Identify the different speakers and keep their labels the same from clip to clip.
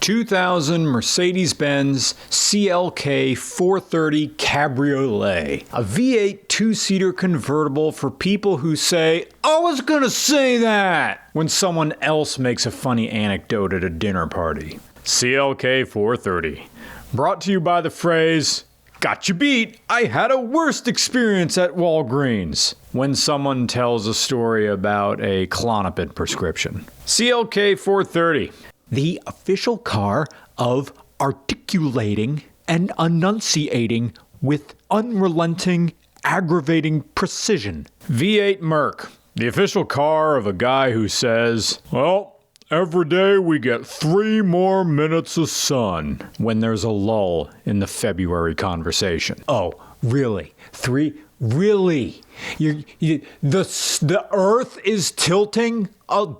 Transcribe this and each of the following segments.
Speaker 1: 2000 Mercedes-Benz CLK430 Cabriolet. A V8 two-seater convertible for people who say, "I was gonna say that," when someone else makes a funny anecdote at a dinner party. CLK430. Brought to you by the phrase, "Got you beat. I had a worst experience at Walgreens," when someone tells a story about a Klonopin prescription. CLK430. The official car of articulating and enunciating with unrelenting, aggravating precision. V8 Merc. The official car of a guy who says, "Well, every day we get 3 more minutes of sun," when there's a lull in the February conversation. Oh, really? 3? Really? The Earth is tilting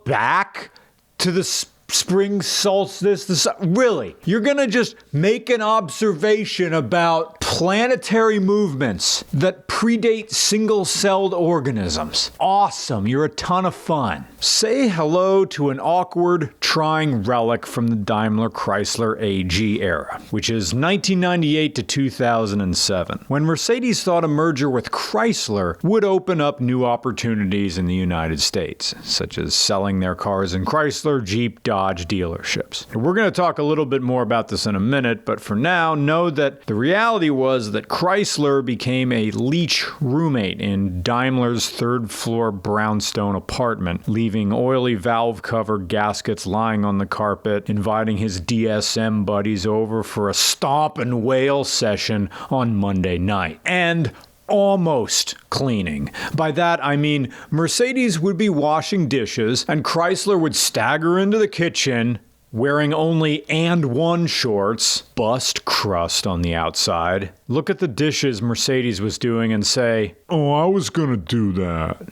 Speaker 1: back to the spring solstice? Really? You're gonna just make an observation about planetary movements that predate single-celled organisms. Awesome. You're a ton of fun. Say hello to an awkward, trying relic from the Daimler-Chrysler AG era, which is 1998 to 2007, when Mercedes thought a merger with Chrysler would open up new opportunities in the United States, such as selling their cars in Chrysler, Jeep, Dodge dealerships. We're going to talk a little bit more about this in a minute, but for now, know that the reality was that Chrysler became a leech roommate in Daimler's third-floor brownstone apartment, leaving oily valve cover gaskets lying on the carpet, inviting his DSM buddies over for a stomp and wail session on Monday night. And almost cleaning. By that, I mean Mercedes would be washing dishes and Chrysler would stagger into the kitchen wearing only &1 shorts, bust crust on the outside, look at the dishes Mercedes was doing and say, "Oh, I was gonna do that,"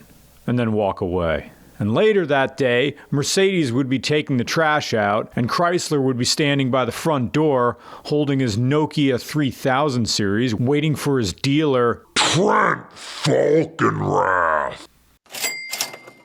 Speaker 1: and then walk away. And later that day, Mercedes would be taking the trash out, and Chrysler would be standing by the front door, holding his Nokia 3000 series, waiting for his dealer, Trent Falkenrath.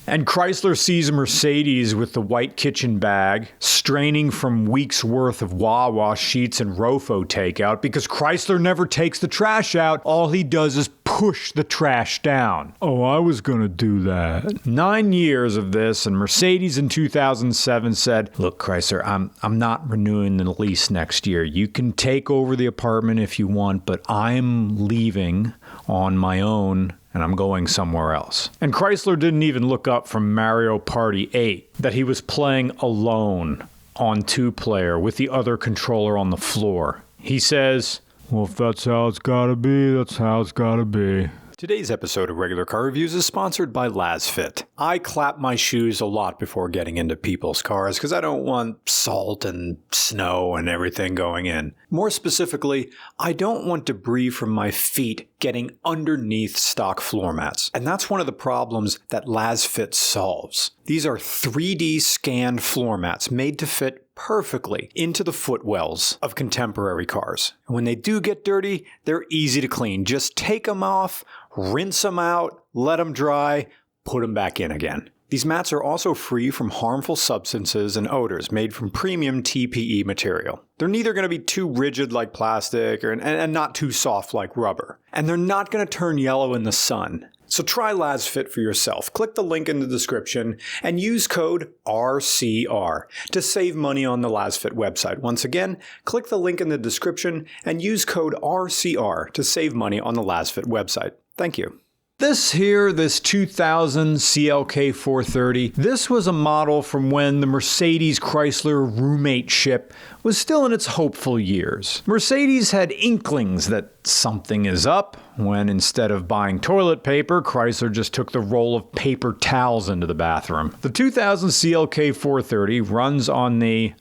Speaker 1: And Chrysler sees Mercedes with the white kitchen bag, straining from weeks' worth of Wawa sheets and Rofo takeout, because Chrysler never takes the trash out. All he does is push the trash down. "Oh, I was gonna do that." 9 years of this, and Mercedes in 2007 said, "Look, Chrysler, I'm not renewing the lease next year. You can take over the apartment if you want, but I'm leaving on my own, and I'm going somewhere else." And Chrysler didn't even look up from Mario Party 8 that he was playing alone on 2-player with the other controller on the floor. He says, "Well, if that's how it's gotta be, that's how it's gotta be." Today's episode of Regular Car Reviews is sponsored by LazFit. I clap my shoes a lot before getting into people's cars because I don't want salt and snow and everything going in. More specifically, I don't want debris from my feet getting underneath stock floor mats. And that's one of the problems that LazFit solves. These are 3D scanned floor mats made to fit perfectly into the footwells of contemporary cars. And when they do get dirty, they're easy to clean. Just take them off, rinse them out, let them dry, put them back in again. These mats are also free from harmful substances and odors made from premium TPE material. They're neither going to be too rigid like plastic and not too soft like rubber. And they're not going to turn yellow in the sun. So try LazFit for yourself. Click the link in the description and use code RCR to save money on the LazFit website. Once again, click the link in the description and use code RCR to save money on the LazFit website. Thank you. This 2000 CLK430, this was a model from when the Mercedes-Chrysler roommate-ship was still in its hopeful years. Mercedes had inklings that something is up, when instead of buying toilet paper, Chrysler just took the roll of paper towels into the bathroom. The 2000 CLK430 runs on the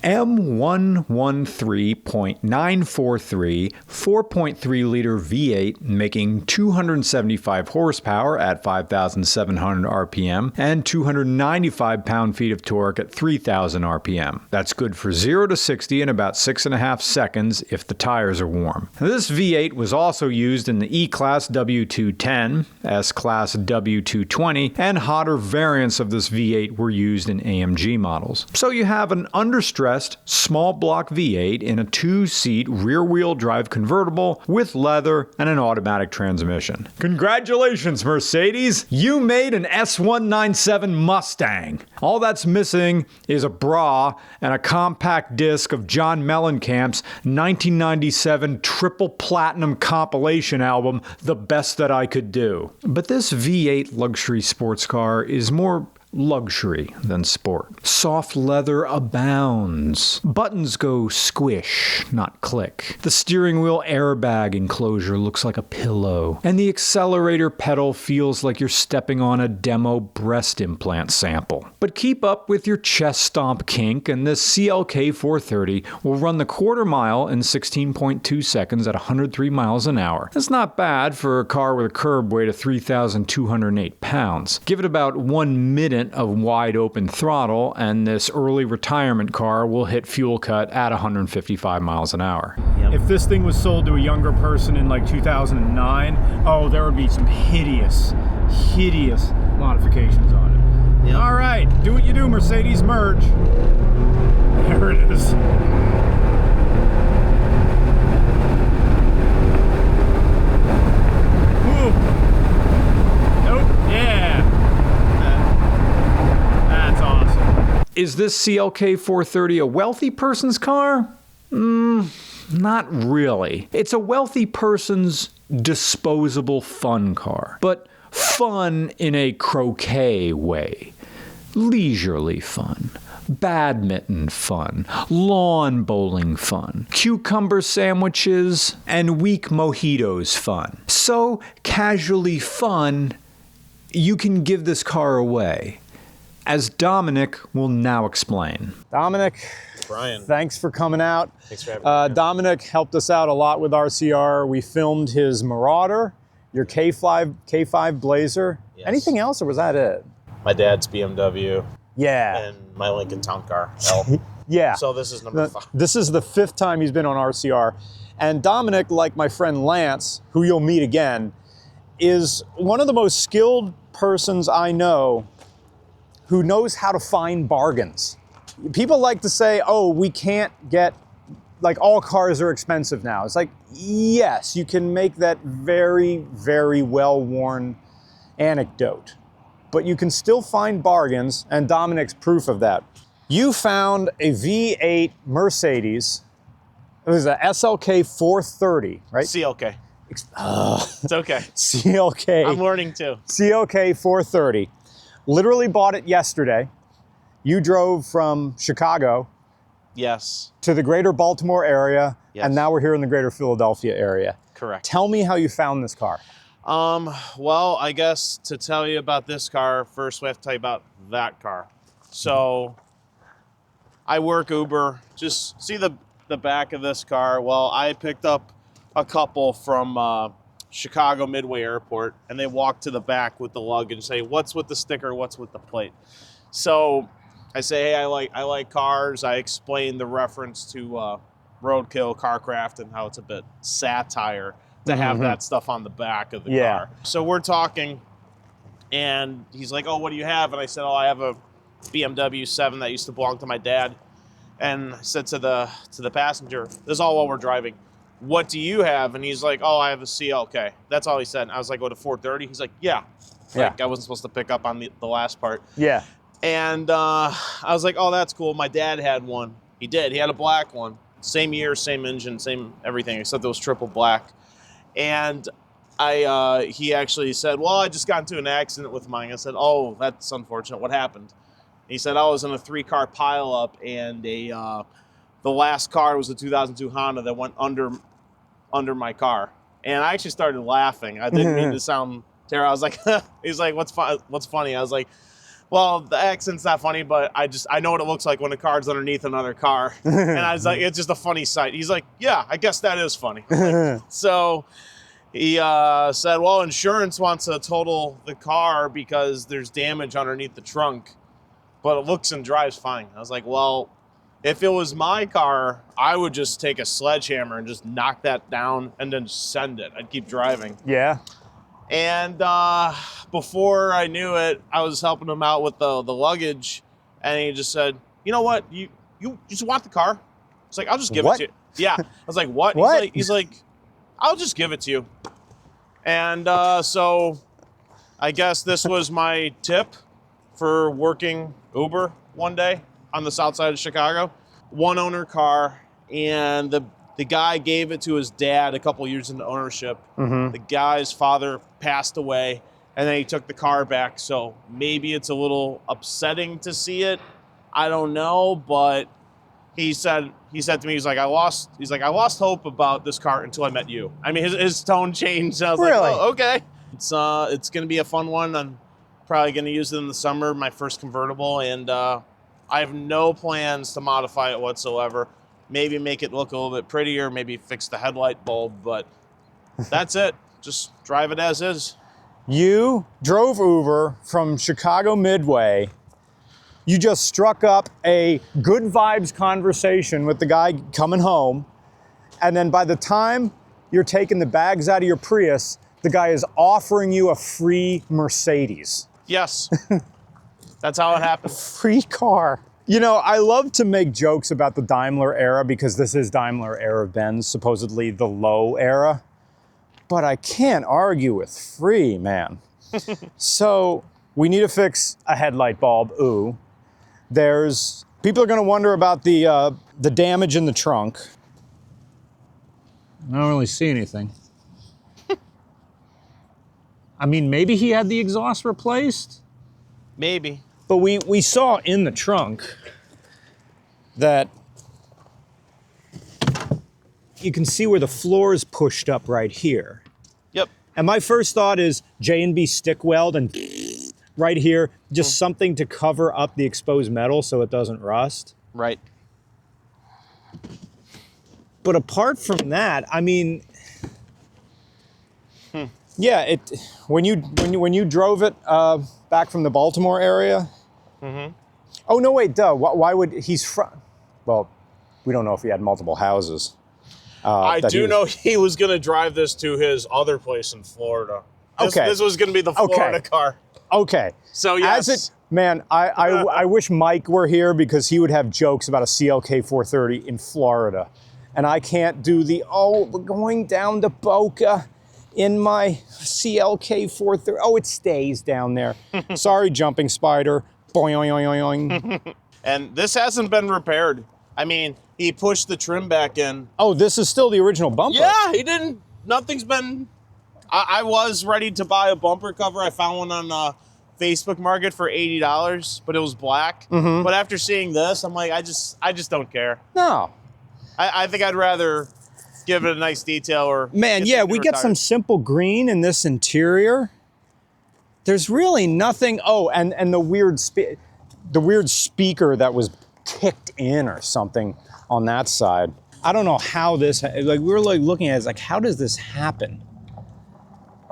Speaker 1: M113.943 4.3-liter V8 making 275 horsepower at 5,700 RPM and 295 pound-feet of torque at 3,000 RPM. That's good for 0 to 60 in about 6.5 seconds if the tires are warm. This V8 was also used in the E-Class W210, S-Class W220, and hotter variants of this V8 were used in AMG models. So you have an understressed, small block V8 in a 2-seat rear-wheel drive convertible with leather and an automatic transmission. Congratulations, Mercedes! You made an S197 Mustang. All that's missing is a bra and a compact disc of John Mellencamp's 1997 triple platinum compilation album, The Best That I Could Do. But this V8 luxury sports car is more luxury than sport. Soft leather abounds. Buttons go squish, not click. The steering wheel airbag enclosure looks like a pillow. And the accelerator pedal feels like you're stepping on a demo breast implant sample. But keep up with your chest stomp kink and this CLK430 will run the quarter mile in 16.2 seconds at 103 miles an hour. That's not bad for a car with a curb weight of 3,208 pounds. Give it about 1 minute of wide open throttle and this early retirement car will hit fuel cut at 155 miles an hour.
Speaker 2: Yep.
Speaker 1: If this thing was sold to a younger person in like 2009, oh, there would be some hideous modifications on it.
Speaker 2: Yep.
Speaker 1: All right, do what you do, Mercedes, merge. There it is. Woo. Nope, yeah. That's awesome. Is this CLK430 a wealthy person's car? Not really. It's a wealthy person's disposable fun car, but fun in a croquet way. Leisurely fun. Badminton fun. Lawn bowling fun. Cucumber sandwiches and weak mojitos fun. So casually fun, you can give this car away, as Dominic will now explain. Dominic,
Speaker 3: Brian,
Speaker 1: thanks for coming out.
Speaker 3: Thanks for having me.
Speaker 1: Dominic helped us out a lot with RCR. We filmed his Marauder, your K5 Blazer.
Speaker 3: Yes.
Speaker 1: Anything else, or was that it?
Speaker 3: My dad's BMW
Speaker 1: Yeah.
Speaker 3: and my Lincoln Town Car, L.
Speaker 1: Yeah.
Speaker 3: So this is number 5.
Speaker 1: This is the 5th time he's been on RCR. And Dominic, like my friend Lance, who you'll meet again, is one of the most skilled persons I know who knows how to find bargains. People like to say, oh, we can't get, like all cars are expensive now. It's like, yes, you can make that very, very well-worn anecdote, but you can still find bargains, and Dominic's proof of that. You found a V8 Mercedes. It was a SLK 430, right?
Speaker 3: CLK. It's okay.
Speaker 1: CLK.
Speaker 3: I'm learning too.
Speaker 1: CLK 430. Literally bought it yesterday. You drove from Chicago
Speaker 3: Yes.
Speaker 1: to the greater Baltimore area,
Speaker 3: Yes.
Speaker 1: and now we're here in the greater Philadelphia area.
Speaker 3: Correct.
Speaker 1: Tell me how you found this car.
Speaker 3: Well, I guess to tell you about this car, first we have to tell you about that car. So I work Uber. Just see the back of this car. Well, I picked up a couple from Chicago Midway Airport, and they walk to the back with the luggage and say, what's with the sticker, what's with the plate? So I say, hey, I like cars. I explain the reference to Roadkill, Carcraft, and how it's a bit satire to have that stuff on the back of the car. So we're talking, and he's like, oh, what do you have? And I said, oh, I have a BMW 7 that used to belong to my dad. And I said to the passenger, this is all while we're driving, what do you have? And he's like, oh, I have a CLK. That's all he said. And I was like, what, a 430? He's like, yeah. Like, I wasn't supposed to pick up on the last part.
Speaker 1: Yeah.
Speaker 3: And I was like, oh, that's cool. My dad had one. He did. He had a black one. Same year, same engine, same everything, except it was triple black. And he actually said, well, I just got into an accident with mine. I said, oh, that's unfortunate. What happened? He said, I was in a 3-car pileup, and the last car was a 2002 Honda that went under my car. And I actually started laughing. I didn't mean to sound terrible. I was like, he's like, what's funny? I was like, well, the accent's not funny, but I know what it looks like when a car's underneath another car. And I was like, it's just a funny sight. He's like, yeah, I guess that is funny. Like, so he said, well, insurance wants to total the car because there's damage underneath the trunk, but it looks and drives fine. I was like, well, if it was my car, I would just take a sledgehammer and just knock that down and then send it. I'd keep driving.
Speaker 1: Yeah.
Speaker 3: And before I knew it, I was helping him out with the luggage, and he just said, you know what, you just want the car? It's like, I'll just give it to you. Yeah. I was like, what?
Speaker 1: What?
Speaker 3: He's like, I'll just give it to you. And so I guess this was my tip for working Uber one day on the south side of Chicago. One owner car, and the guy gave it to his dad a couple years into ownership.
Speaker 1: Mm-hmm.
Speaker 3: The guy's father passed away, and then he took the car back. So maybe it's a little upsetting to see it. I don't know, but he said to me, he's like, I lost hope about this car until I met you. I mean, his tone changed. I was
Speaker 1: Really?
Speaker 3: like, oh, okay. It's going to be a fun one. I'm probably going to use it in the summer, my first convertible, and I have no plans to modify it whatsoever. Maybe make it look a little bit prettier, maybe fix the headlight bulb, but that's it. Just drive it as is.
Speaker 1: You drove Uber from Chicago Midway. You just struck up a good vibes conversation with the guy coming home. And then by the time you're taking the bags out of your Prius, the guy is offering you a free Mercedes.
Speaker 3: Yes. That's how it happened.
Speaker 1: Free car. You know, I love to make jokes about the Daimler era because this is Daimler era Benz, supposedly the low era. But I can't argue with free, man. So we need to fix a headlight bulb. Ooh. People are going to wonder about the damage in the trunk. I don't really see anything. I mean, maybe he had the exhaust replaced.
Speaker 3: Maybe.
Speaker 1: But we saw in the trunk that you can see where the floor is pushed up right here.
Speaker 3: Yep.
Speaker 1: And my first thought is J&B stick weld and right here, just something to cover up the exposed metal so it doesn't rust.
Speaker 3: Right.
Speaker 1: But apart from that, I mean, yeah, when you drove it back from the Baltimore area.
Speaker 3: Mm-hmm.
Speaker 1: Oh no, wait, duh. Why would he's from? Well, we don't know if he had multiple houses.
Speaker 3: I do know he was going to drive this to his other place in Florida. This was going to be the Florida car.
Speaker 1: Okay.
Speaker 3: So yes.
Speaker 1: I wish Mike were here because he would have jokes about a CLK430 in Florida, and I can't do we're going down to Boca in my CLK430. Oh, it stays down there. Sorry, jumping spider. Boing.
Speaker 3: And this hasn't been repaired. I mean, he pushed the trim back in.
Speaker 1: Oh, this is still the original bumper.
Speaker 3: Yeah, he didn't. Nothing's been. I was ready to buy a bumper cover. I found one on Facebook Market for $80, but it was black.
Speaker 1: Mm-hmm.
Speaker 3: But after seeing this, I'm like, I just don't care.
Speaker 1: No.
Speaker 3: I think I'd rather give it a nice detail or.
Speaker 1: Man, yeah, we get some simple green in this interior. There's really nothing. Oh, and the weird speaker that was kicked in or something on that side. I don't know how this, like we were like looking at it, it's like, how does this happen?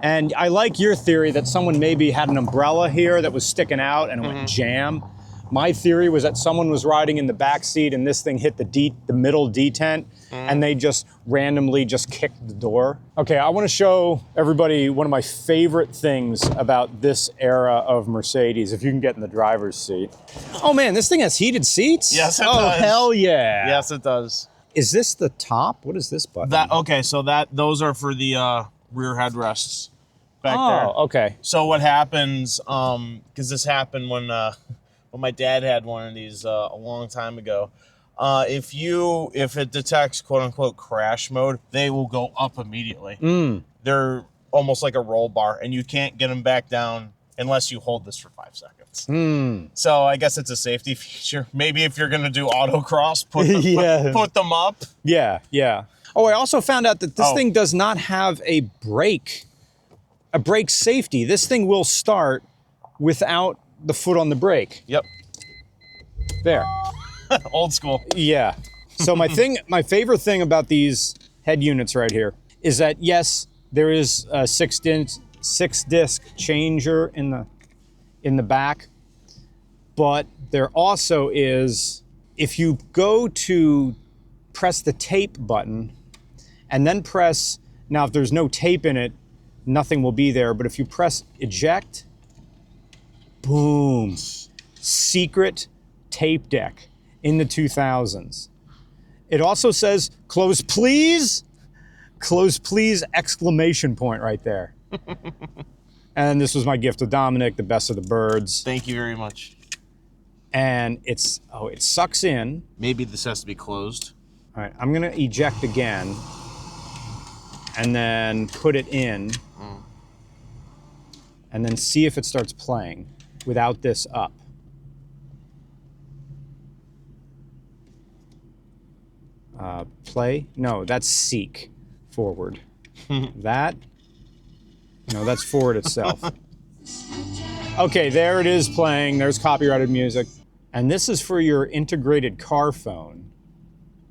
Speaker 1: And I like your theory that someone maybe had an umbrella here that was sticking out and it went jam. My theory was that someone was riding in the back seat and this thing hit the middle detent and they just randomly just kicked the door. Okay, I want to show everybody one of my favorite things about this era of Mercedes, if you can get in the driver's seat. Oh man, this thing has heated seats?
Speaker 3: Yes, it
Speaker 1: does. Oh, hell yeah.
Speaker 3: Yes, it does.
Speaker 1: Is this the top? What is this button?
Speaker 3: So those are for the rear headrests back there.
Speaker 1: Oh, okay.
Speaker 3: So what happens, because this happened when my dad had one of these a long time ago, if it detects quote unquote crash mode, they will go up immediately. They're almost like a roll bar, and you can't get them back down unless you hold this for 5 seconds. So I guess it's a safety feature. Maybe if you're gonna do autocross, put them up.
Speaker 1: Yeah. Oh, I also found out that this thing does not have a brake safety. This thing will start without the foot on the brake.
Speaker 3: Yep.
Speaker 1: There.
Speaker 3: Old school.
Speaker 1: Yeah. So my favorite thing about these head units right here is that, yes, there is a six disc changer in the back, but there also is, if you go to press the tape button and then press, now if there's no tape in it, nothing will be there, but if you press eject, boom, secret tape deck in the 2000s. It also says close please exclamation point right there. And this was my gift to Dominic, the best of the birds.
Speaker 3: Thank you very much.
Speaker 1: And it sucks in.
Speaker 3: Maybe this has to be closed.
Speaker 1: All right, I'm gonna eject again and then put it in and then see if it starts playing without this up. Play? No, that's seek. Forward. That? No, that's forward itself. Okay, there it is playing. There's copyrighted music. And this is for your integrated car phone,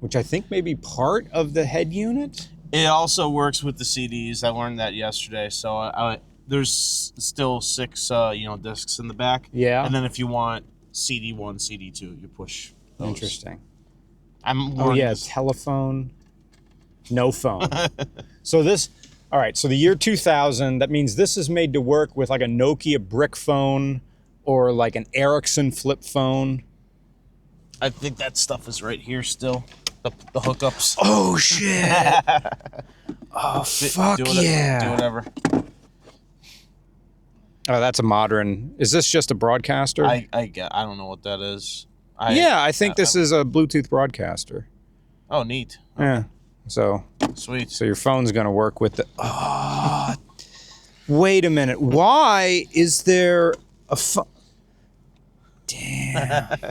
Speaker 1: which I think may be part of the head unit.
Speaker 3: It also works with the CDs. I learned that yesterday. So there's still 6 discs in the back.
Speaker 1: Yeah.
Speaker 3: And then if you want CD1, CD2, you push those.
Speaker 1: Interesting.
Speaker 3: Oh
Speaker 1: yeah, telephone, no phone. So all right, so the year 2000, that means this is made to work with like a Nokia brick phone or like an Ericsson flip phone.
Speaker 3: I think that stuff is right here still, the hookups.
Speaker 1: Oh, shit. Oh, fuck yeah.
Speaker 3: Do whatever.
Speaker 1: Oh, that's a modern. Is this just a broadcaster?
Speaker 3: I don't know what that is.
Speaker 1: I think this is a Bluetooth broadcaster.
Speaker 3: Oh, neat.
Speaker 1: Yeah. So
Speaker 3: sweet.
Speaker 1: So your phone's gonna work with the. Oh, wait a minute. Why is there a phone? Damn.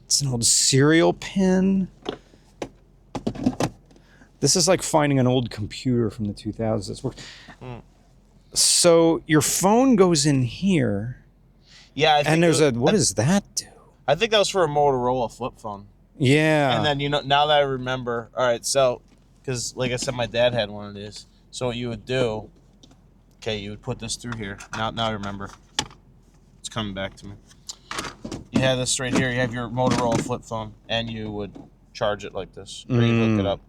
Speaker 1: It's an old serial pin. This is like finding an old computer from the 2000s. So your phone goes in here.
Speaker 3: Yeah. I think
Speaker 1: and there's what does that do?
Speaker 3: I think that was for a Motorola flip phone.
Speaker 1: Yeah.
Speaker 3: And then, now that I remember, all right, so, because like I said, my dad had one of these. So what you would do, you would put this through here. Now I remember. It's coming back to me. You have this right here. You have your Motorola flip phone, and you would charge it like this. Or you hook it up.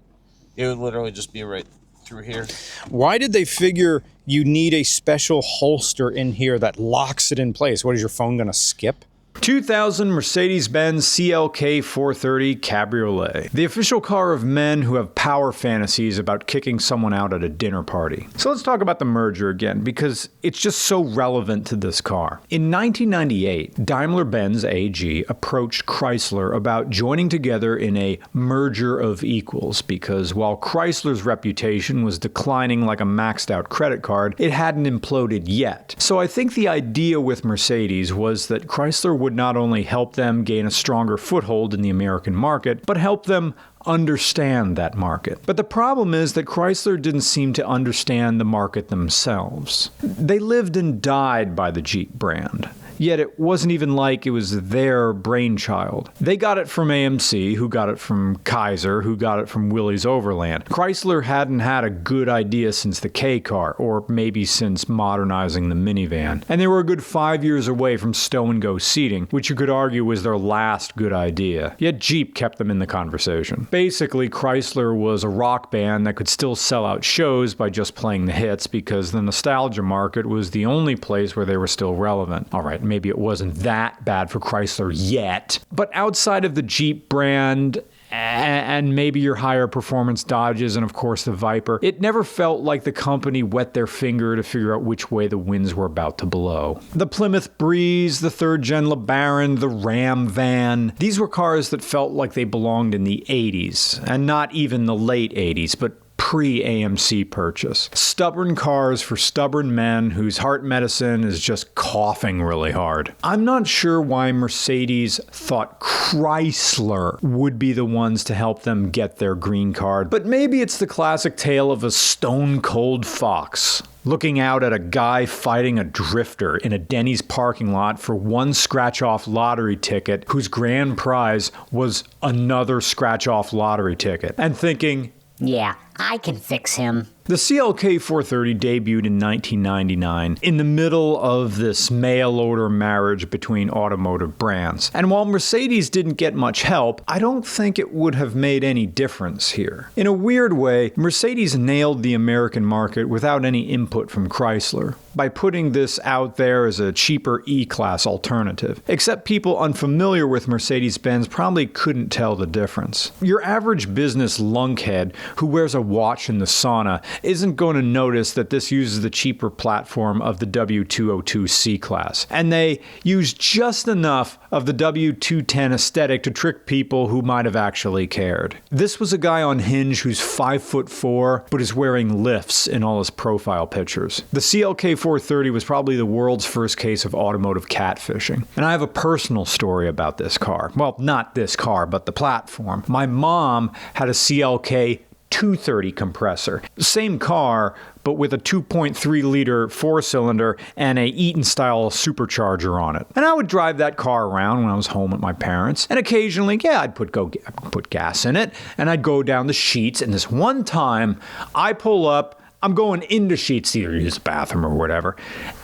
Speaker 3: It would literally just be right through here.
Speaker 1: Why did they figure you need a special holster in here that locks it in place? What, is your phone going to skip? 2000 Mercedes-Benz CLK430 Cabriolet. The official car of men who have power fantasies about kicking someone out at a dinner party. So let's talk about the merger again, because it's just so relevant to this car. In 1998, Daimler-Benz AG approached Chrysler about joining together in a merger of equals, because while Chrysler's reputation was declining like a maxed out credit card, it hadn't imploded yet. So I think the idea with Mercedes was that Chrysler would not only help them gain a stronger foothold in the American market, but help them understand that market. But the problem is that Chrysler didn't seem to understand the market themselves. They lived and died by the Jeep brand. Yet it wasn't even like it was their brainchild. They got it from AMC, who got it from Kaiser, who got it from Willys Overland. Chrysler hadn't had a good idea since the K car, or maybe since modernizing the minivan. And they were a good 5 years away from stow-and-go seating, which you could argue was their last good idea. Yet Jeep kept them in the conversation. Basically, Chrysler was a rock band that could still sell out shows by just playing the hits, because the nostalgia market was the only place where they were still relevant. All right, maybe it wasn't that bad for Chrysler yet, but outside of the Jeep brand and maybe your higher performance Dodges and of course the Viper, it never felt like the company wet their finger to figure out which way the winds were about to blow. The Plymouth Breeze, the 3rd Gen LeBaron, the Ram van, these were cars that felt like they belonged in the 80s, and not even the late 80s, but pre-AMC purchase. Stubborn cars for stubborn men whose heart medicine is just coughing really hard. I'm not sure why Mercedes thought Chrysler would be the ones to help them get their green card, but maybe it's the classic tale of a stone-cold fox looking out at a guy fighting a drifter in a Denny's parking lot for one scratch-off lottery ticket whose grand prize was another scratch-off lottery ticket, and thinking,
Speaker 2: yeah, I can fix him.
Speaker 1: The CLK430 debuted in 1999 in the middle of this mail-order marriage between automotive brands. And while Mercedes didn't get much help, I don't think it would have made any difference here. In a weird way, Mercedes nailed the American market without any input from Chrysler by putting this out there as a cheaper E-Class alternative. Except people unfamiliar with Mercedes-Benz probably couldn't tell the difference. Your average business lunkhead who wears a watch in the sauna isn't going to notice that this uses the cheaper platform of the W202 C-Class. And they use just enough of the W210 aesthetic to trick people who might have actually cared. This was a guy on Hinge who's 5'4", but is wearing lifts in all his profile pictures. The CLK430 was probably the world's first case of automotive catfishing. And I have a personal story about this car. Well, not this car, but the platform. My mom had a CLK430 compressor. Same car, but with a 2.3-liter four-cylinder and a Eaton-style supercharger on it. And I would drive that car around when I was home at my parents. And occasionally, I'd put gas in it, and I'd go down the sheets. And this one time, I pull up, I'm going into sheets, either use the bathroom or whatever,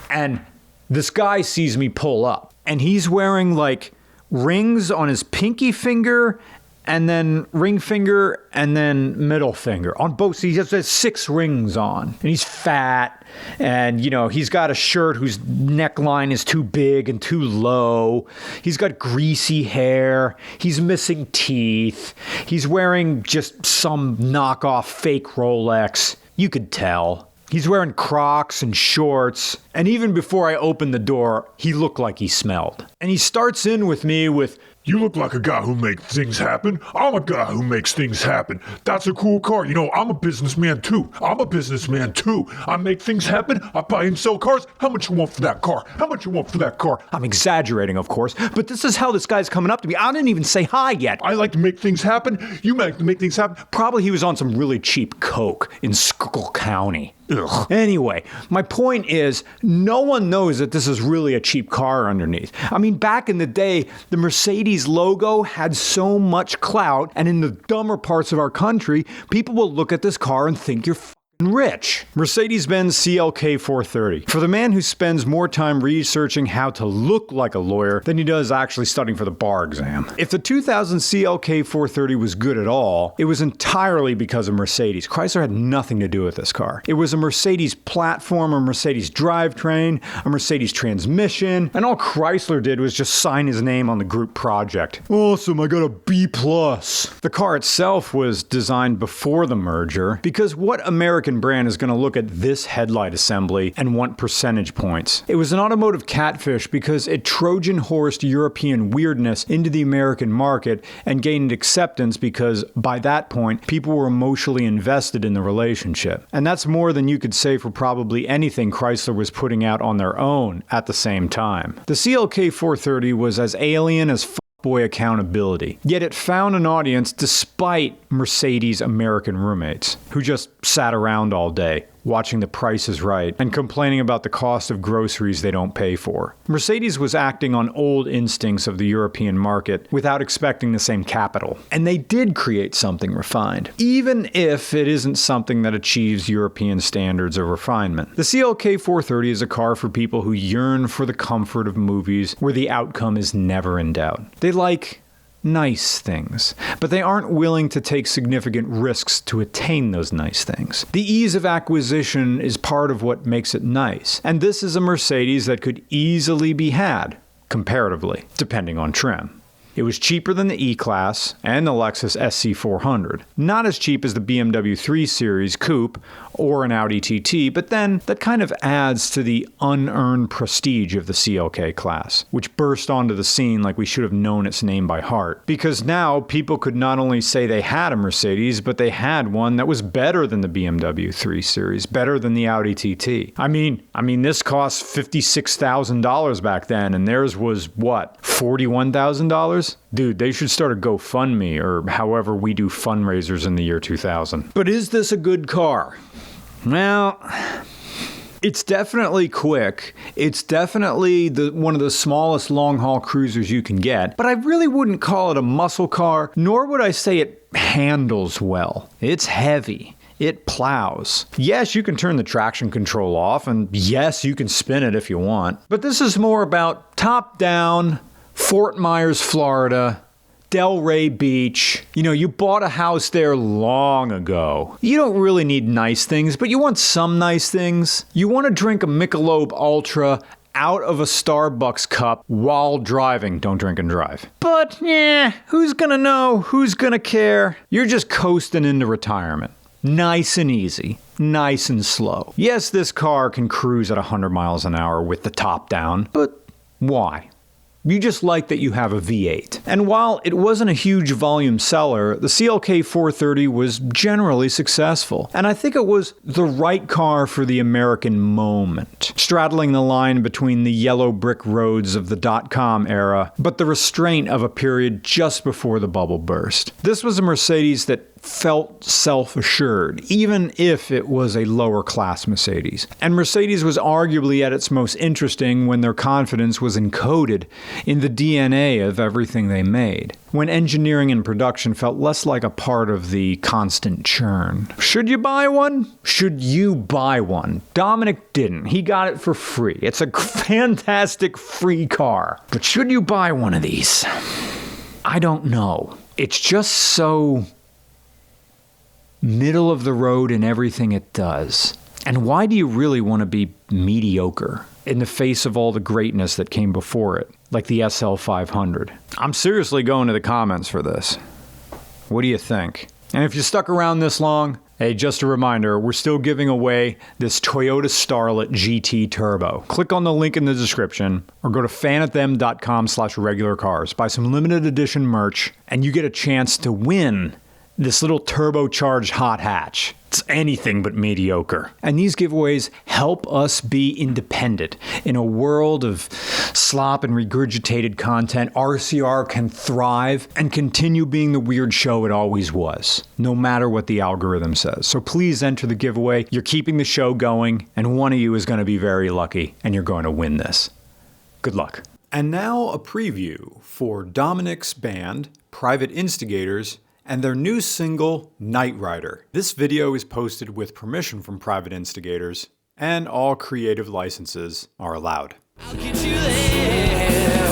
Speaker 1: and this guy sees me pull up. And he's wearing, like, rings on his pinky finger, and then ring finger, and then middle finger. On both, he has 6 rings on. And he's fat, and, he's got a shirt whose neckline is too big and too low. He's got greasy hair. He's missing teeth. He's wearing just some knockoff fake Rolex. You could tell. He's wearing Crocs and shorts. And even before I opened the door, he looked like he smelled. And he starts in with me with,
Speaker 4: "You look like a guy who makes things happen. I'm a guy who makes things happen. That's a cool car. I'm a businessman too. I make things happen. I buy and sell cars. How much you want for that car? How much you want for that car?"
Speaker 1: I'm exaggerating, of course, but this is how this guy's coming up to me. I didn't even say hi yet.
Speaker 4: I like to make things happen. You like to make things happen.
Speaker 1: Probably he was on some really cheap coke in Schuylkill County.
Speaker 4: Ugh.
Speaker 1: Anyway, my point is, no one knows that this is really a cheap car underneath. I mean, back in the day, the Mercedes logo had so much clout, and in the dumber parts of our country, people will look at this car and think you're rich. Mercedes-Benz CLK430. For the man who spends more time researching how to look like a lawyer than he does actually studying for the bar exam. If the 2000 CLK430 was good at all, it was entirely because of Mercedes. Chrysler had nothing to do with this car. It was a Mercedes platform, a Mercedes drivetrain, a Mercedes transmission, and all Chrysler did was just sign his name on the group project. Awesome, I got a B+. The car itself was designed before the merger because what American brand is going to look at this headlight assembly and want percentage points? It was an automotive catfish because it Trojan horsed European weirdness into the American market and gained acceptance because by that point, people were emotionally invested in the relationship. And that's more than you could say for probably anything Chrysler was putting out on their own at the same time. The CLK430 was as alien as boy accountability. Yet it found an audience despite Mercedes' American roommates, who just sat around all day, watching The Price is Right, and complaining about the cost of groceries they don't pay for. Mercedes was acting on old instincts of the European market without expecting the same capital. And they did create something refined, even if it isn't something that achieves European standards of refinement. The CLK430 is a car for people who yearn for the comfort of movies where the outcome is never in doubt. They like nice things, but they aren't willing to take significant risks to attain those nice things. The ease of acquisition is part of what makes it nice, and this is a Mercedes that could easily be had, comparatively, depending on trim. It was cheaper than the E-Class and the Lexus SC400. Not as cheap as the BMW 3 Series Coupe or an Audi TT, but then that kind of adds to the unearned prestige of the CLK class, which burst onto the scene like we should have known its name by heart. Because now people could not only say they had a Mercedes, but they had one that was better than the BMW 3 Series, better than the Audi TT. I mean, this cost $56,000 back then, and theirs was what, $41,000? Dude, they should start a GoFundMe, or however we do fundraisers in the year 2000. But is this a good car? Well, it's definitely quick. It's definitely one of the smallest long-haul cruisers you can get, but I really wouldn't call it a muscle car, nor would I say it handles well. It's heavy. It plows. Yes, you can turn the traction control off, and yes, you can spin it if you want. But this is more about top-down, Fort Myers, Florida, Delray Beach. You know, you bought a house there long ago. You don't really need nice things, but you want some nice things. You want to drink a Michelob Ultra out of a Starbucks cup while driving. Don't drink and drive. But, yeah, who's gonna know? Who's gonna care? You're just coasting into retirement. Nice and easy. Nice and slow. Yes, this car can cruise at 100 miles an hour with the top down, but why? You just like that you have a V8. And while it wasn't a huge volume seller, the CLK430 was generally successful. And I think it was the right car for the American moment, straddling the line between the yellow brick roads of the .com era, but the restraint of a period just before the bubble burst. This was a Mercedes that felt self-assured, even if it was a lower-class Mercedes. And Mercedes was arguably at its most interesting when their confidence was encoded in the DNA of everything they made, when engineering and production felt less like a part of the constant churn. Should you buy one? Should you buy one? Dominic didn't. He got it for free. It's a fantastic free car. But should you buy one of these? I don't know. It's just so middle of the road in everything it does. And why do you really want to be mediocre in the face of all the greatness that came before it, like the SL500? I'm seriously going to the comments for this. What do you think? And if you stuck around this long, hey, just a reminder, we're still giving away this Toyota Starlet GT Turbo. Click on the link in the description or go to fanathem.com/regularcars. Buy some limited edition merch and you get a chance to win this little turbocharged hot hatch. It's anything but mediocre. And these giveaways help us be independent. In a world of slop and regurgitated content, RCR can thrive and continue being the weird show it always was, no matter what the algorithm says. So please enter the giveaway. You're keeping the show going, and one of you is going to be very lucky, and you're going to win this. Good luck. And now a preview for Dominic's band, Private Instigators, and their new single, Night Rider. This video is posted with permission from Private Instigators, and all creative licenses are allowed.
Speaker 5: I'll get you there.